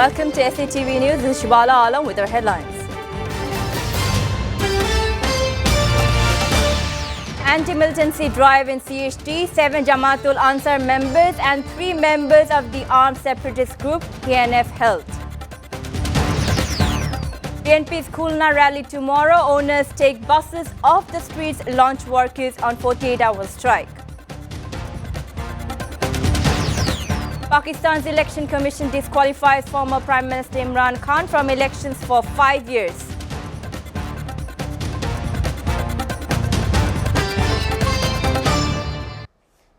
Welcome to SATV News. This is Shibala Alam with our headlines. Anti-militancy drive in CHT, 7 Jamaatul Ansar members and 3 members of the armed separatist group KNF held. BNP's Khulna rally tomorrow. Owners take buses off the streets, launch workers on 48-hour strike. Pakistan's Election Commission disqualifies former Prime Minister Imran Khan from elections for 5 years.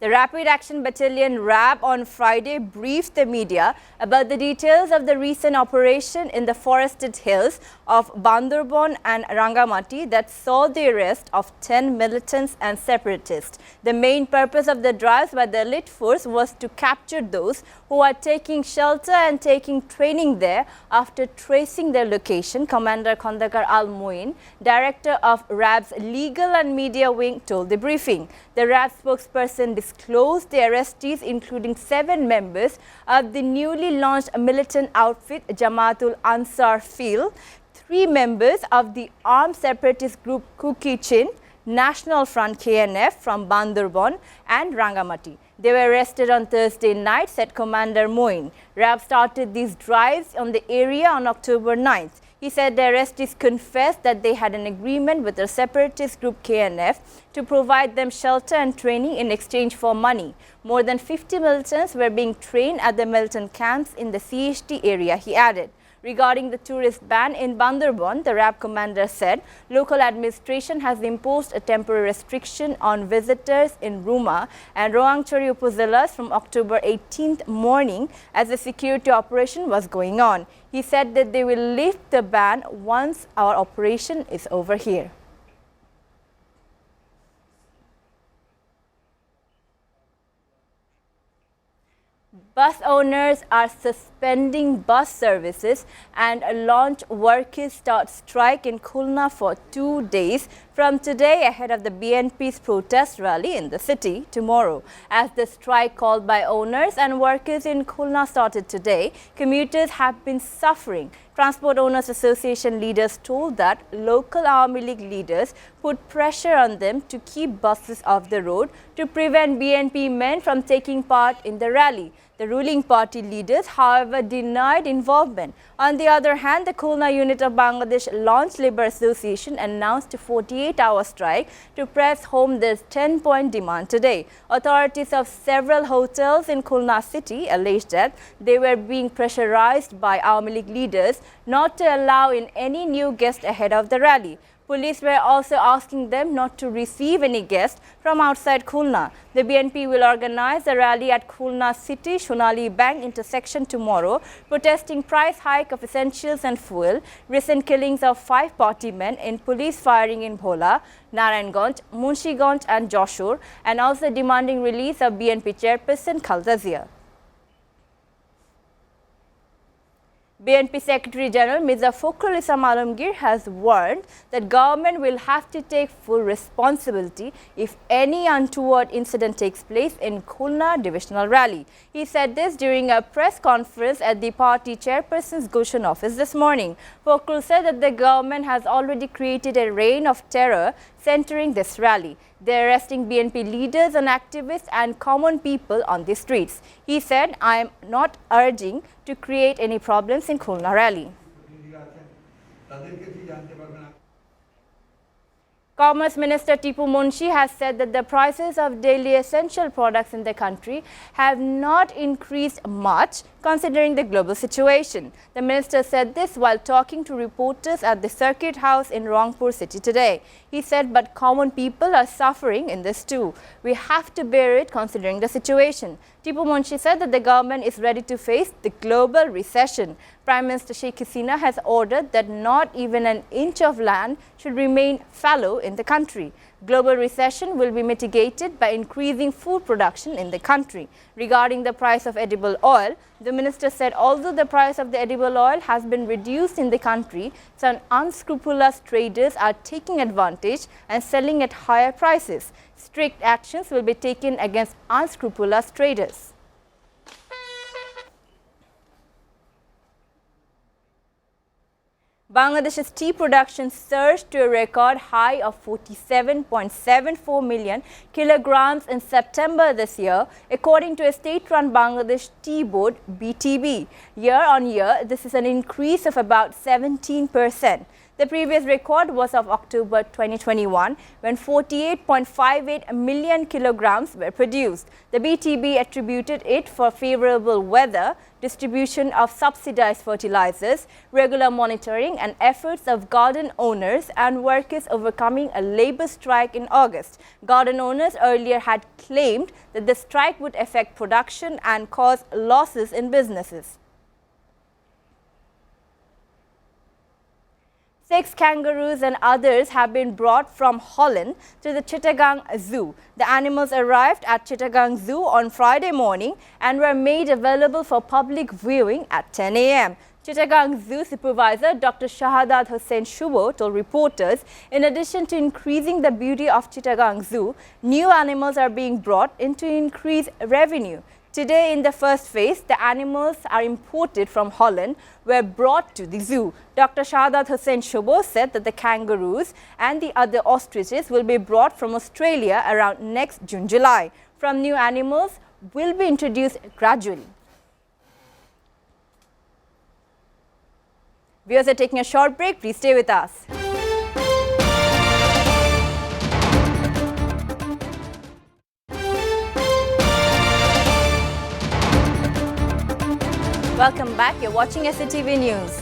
The Rapid Action Battalion RAB on Friday briefed the media about the details of the recent operation in the forested hills of Bandarban and Rangamati that saw the arrest of 10 militants and separatists. The main purpose of the drives by the elite force was to capture those who are taking shelter and taking training there. After tracing their location, Commander Khandakar Al Moin, director of RAB's Legal and Media Wing, told the briefing. The RAB spokesperson disclosed the arrestees, including 7 members of the newly launched militant outfit Jamaatul Ansar Fil, 3 members of the armed separatist group Kuki Chin, National Front KNF from Bandarban and Rangamati. They were arrested on Thursday night, said Commander Moin. RAB started these drives on the area on October 9th. He said the arrestees confessed that they had an agreement with the separatist group KNF to provide them shelter and training in exchange for money. More than 50 militants were being trained at the militant camps in the CHT area, he added. Regarding the tourist ban in Bandarban, the RAB commander said local administration has imposed a temporary restriction on visitors in Ruma and Roangchari upazilas from October 18th morning as the security operation was going on. He said that they will lift the ban once our operation is over here. Bus owners are suspending bus services and launch workers start strike in Khulna for 2 days from today ahead of the BNP's protest rally in the city tomorrow. As the strike called by owners and workers in Khulna started today, commuters have been suffering. Transport Owners Association leaders told that local Army League leaders put pressure on them to keep buses off the road to prevent BNP men from taking part in the rally. The ruling party leaders, however, denied involvement. On the other hand, the Khulna unit of Bangladesh Launch Labour Association announced a 48-hour strike to press home this 10-point demand today. Authorities of several hotels in Khulna city alleged that they were being pressurized by Army League leaders not to allow in any new guests ahead of the rally. Police were also asking them not to receive any guests from outside Khulna. The BNP will organize a rally at Khulna City Shonali Bank intersection tomorrow, protesting price hike of essentials and fuel, recent killings of 5 party men in police firing in Bhola, Narayanganj, Munshiganj and Joshore, and also demanding release of BNP chairperson Khalda Zia. BNP Secretary General Mirza Fakhrul Islam Alamgir has warned that government will have to take full responsibility if any untoward incident takes place in Khulna divisional rally. He said this during a press conference at the party chairperson's Gulshan office this morning. Fakhrul said that the government has already created a reign of terror centering this rally. They are arresting BNP leaders and activists and common people on the streets. He said, I am not urging to create any problems in Khulna rally. Commerce Minister Tipu Munshi has said that the prices of daily essential products in the country have not increased much considering the global situation. The minister said this while talking to reporters at the Circuit House in Rangpur city today. He said, but common people are suffering in this too. We have to bear it considering the situation. Tipu Munshi said that the government is ready to face the global recession. Prime Minister Sheikh Hasina has ordered that not even an inch of land should remain fallow in the country. Global recession will be mitigated by increasing food production in the country. Regarding the price of edible oil, the minister said although the price of the edible oil has been reduced in the country, some unscrupulous traders are taking advantage and selling at higher prices. Strict actions will be taken against unscrupulous traders. Bangladesh's tea production surged to a record high of 47.74 million kilograms in September this year, according to a state-run Bangladesh Tea Board (BTB). Year on year, this is an increase of about 17%. The previous record was of October 2021, when 48.58 million kilograms were produced. The BTB attributed it for favorable weather, distribution of subsidized fertilizers, regular monitoring and efforts of garden owners and workers overcoming a labor strike in August. Garden owners earlier had claimed that the strike would affect production and cause losses in businesses. 6 kangaroos and others have been brought from Holland to the Chittagong Zoo. The animals arrived at Chittagong Zoo on Friday morning and were made available for public viewing at 10 a.m. Chittagong Zoo Supervisor Dr. Shahadat Hussain Shubo told reporters, in addition to increasing the beauty of Chittagong Zoo, new animals are being brought in to increase revenue. Today, in the first phase, the animals are imported from Holland were brought to the zoo. Dr. Shahadat Hussain Shubo said that the kangaroos and the other ostriches will be brought from Australia around next June-July. From new animals will be introduced gradually. Viewers are taking a short break. Please stay with us. Welcome back. You're watching SATV News.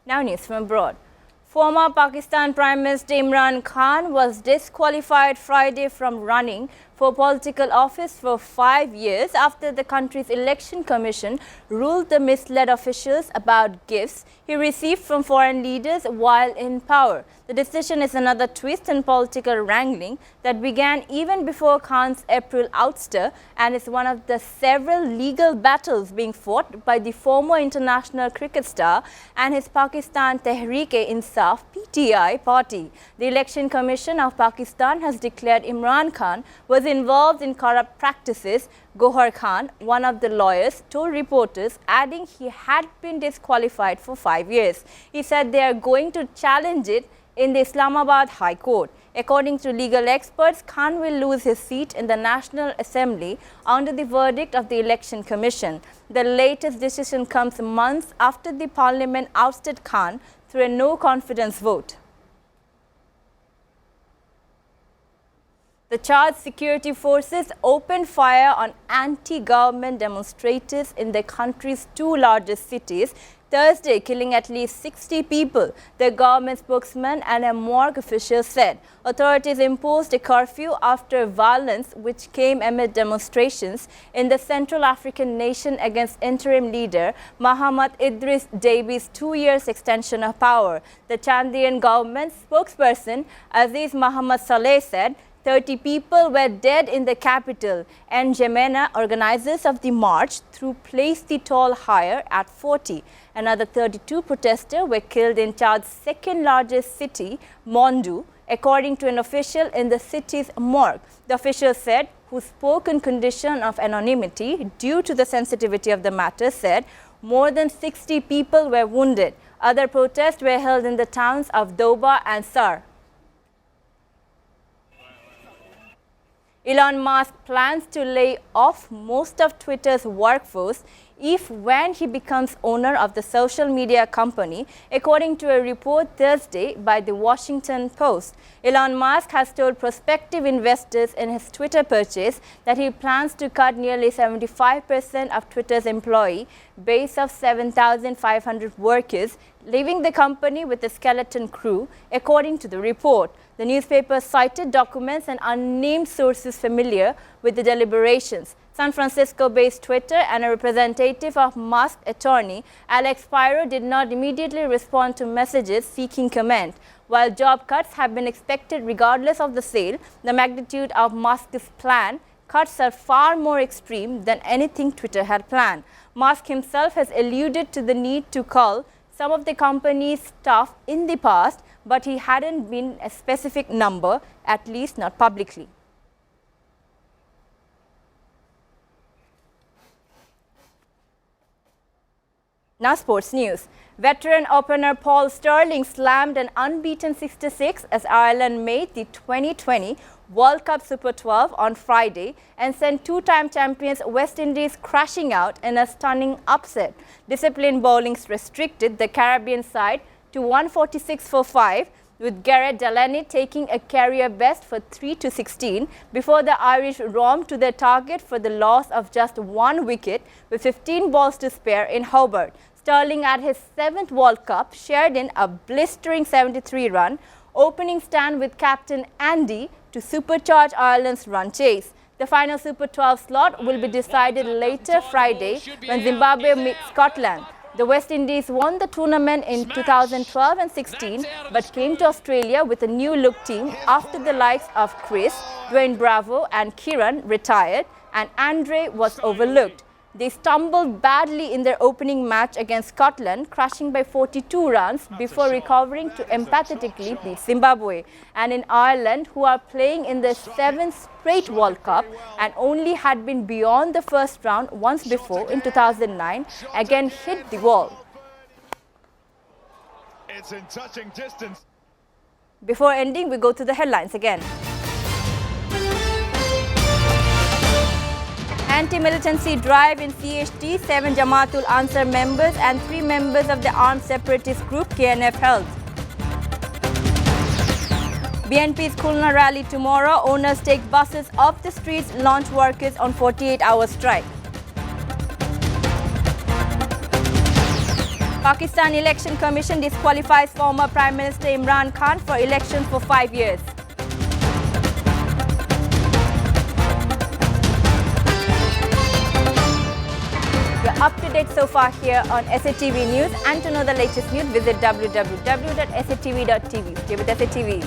Now news from abroad. Former Pakistan Prime Minister Imran Khan was disqualified Friday from running for political office for 5 years after the country's election commission ruled the misled officials about gifts he received from foreign leaders while in power. The decision is another twist in political wrangling that began even before Khan's April ouster and is one of the several legal battles being fought by the former international cricket star and his Pakistan Tehreek-e-Insaf (PTI) party. The Election Commission of Pakistan has declared Imran Khan was involved in corrupt practices. Gohar Khan, one of the lawyers, told reporters, adding he had been disqualified for 5 years. He said they are going to challenge it in the Islamabad High Court. According to legal experts, Khan will lose his seat in the National Assembly under the verdict of the Election Commission. The latest decision comes months after the parliament ousted Khan through a no-confidence vote. The Chad security forces opened fire on anti-government demonstrators in the country's 2 largest cities Thursday, killing at least 60 people, the government spokesman and a morgue official said. Authorities imposed a curfew after violence which came amid demonstrations in the Central African nation against interim leader Mahamat Idris Déby's 2 years extension of power. The Chadian government spokesperson Aziz Mohamed Saleh said 30 people were dead in the capital, and N'Djamena, organizers of the march, placed the toll higher at 40. Another 32 protesters were killed in Chad's second largest city, Mondu, according to an official in the city's morgue. The official said, who spoke in condition of anonymity due to the sensitivity of the matter, said more than 60 people were wounded. Other protests were held in the towns of Doba and Sar. Elon Musk plans to lay off most of Twitter's workforce when he becomes owner of the social media company, according to a report Thursday by the Washington Post. Elon Musk has told prospective investors in his Twitter purchase that he plans to cut nearly 75% of Twitter's employee base of 7,500 workers, leaving the company with a skeleton crew, according to the report. The newspaper cited documents and unnamed sources familiar with the deliberations. San Francisco-based Twitter and a representative of Musk's attorney, Alex Spiro, did not immediately respond to messages seeking comment. While job cuts have been expected regardless of the sale, the magnitude of Musk's plan cuts are far more extreme than anything Twitter had planned. Musk himself has alluded to the need to cull some of the company's staff in the past, but he hadn't been a specific number, at least not publicly. Now sports news. Veteran opener Paul Sterling slammed an unbeaten 66 as Ireland made the 2020 World Cup Super 12 on Friday and sent two-time champions West Indies crashing out in a stunning upset. Disciplined bowling restricted the Caribbean side to 146 for 5, with Gareth Delaney taking a career best for 3-16 before the Irish roamed to their target for the loss of just one wicket with 15 balls to spare in Hobart. Sterling, at his 7th World Cup, shared in a blistering 73-run opening stand with captain Andy to supercharge Ireland's run chase. The final Super 12 slot will be decided later Friday when Zimbabwe meets Scotland. The West Indies won the tournament in 2012 and 16 but came to Australia with a new look team after the likes of Chris, Dwayne Bravo and Kieran retired and Andre was overlooked. They stumbled badly in their opening match against Scotland, crashing by 42 runs before recovering to empathetically beat Zimbabwe. And in Ireland, who are playing in their 7th straight World Cup and only had been beyond the first round once before in 2009, again hit the wall. It's in touching distance. Before ending, we go to the headlines again. Anti-militancy drive in CHT, 7 Jamaatul Ansar members and 3 members of the armed separatist group KNF held. BNP's Khulna rally tomorrow. Owners take buses off the streets, launch workers on 48-hour strike. Pakistan Election Commission disqualifies former Prime Minister Imran Khan for elections for 5 years. You're up to date so far here on SATV News, and to know the latest news, visit www.satv.tv. Stay with SATV.